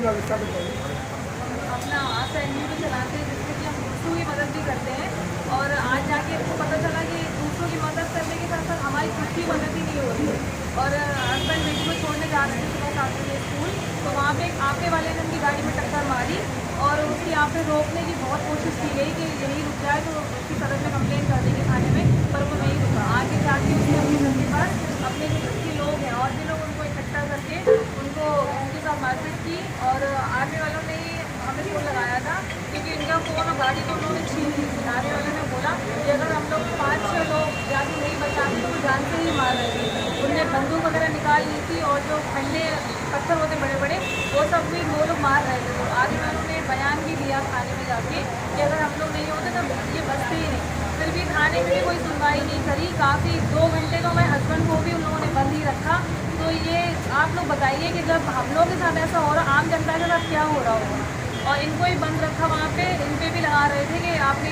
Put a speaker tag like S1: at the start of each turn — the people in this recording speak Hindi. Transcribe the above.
S1: अपना आशा एनजीओ भी चलाते हैं, जिससे कि हम दूसरों की मदद भी करते हैं। और आज जाके हमको पता चला कि दूसरों की मदद करने के साथ साथ हमारी खुद की मदद ही नहीं हो रही है। और हस्बैंड बेटी को छोड़ने जा रहे थे सुबह 7 बजे स्कूल, तो वहाँ पे एक ऑटो वाले ने उनकी गाड़ी में टक्कर मारी और उसकी यहाँ पे रोकने की बहुत कोशिश की गई कि यहीं रुक जाए तो उसकी तरफ में कंप्लेन कर देंगे थाने में, पर वो नहीं रुका। आगे जाके उसने अपने घर के पास अपने जो घर के लोग हैं और भी लोग उनको इकट्ठा करके उनको उनके साथ मारपीट की। और आर्मी वालों ने ही हमें फ़ोन लगाया था, क्योंकि इनका फ़ोन और गाड़ी तो उन्होंने छीन ली थी। आर्मी वालों ने बोला कि अगर हम लोग 5-6 लोग जाके नहीं बचाते तो वो जान से ही मार रहे थे। उनने बंदूक वगैरह निकाल ली थी और जो खंडे पत्थर होते बड़े बड़े वो सब भी वो लोग मार रहे थे। तो आर्मी वालों ने बयान भी दिया थाने में जाके कि अगर हम लोग नहीं होते तो ये बचते ही नहीं। फिर भी थाने में भी कोई सुनवाई नहीं करी। काफ़ी 2 घंटे तो मेरे हस्बैंड को भी उन लोगों ने बंद ही रखा। तो ये आप लोग बताइए कि जब हम लोगों के साथ ऐसा हो रहा, आम जनता के साथ क्या हो रहा होगा। और इनको ही बंद रखा वहाँ पे, इन पे भी लगा रहे थे कि आपने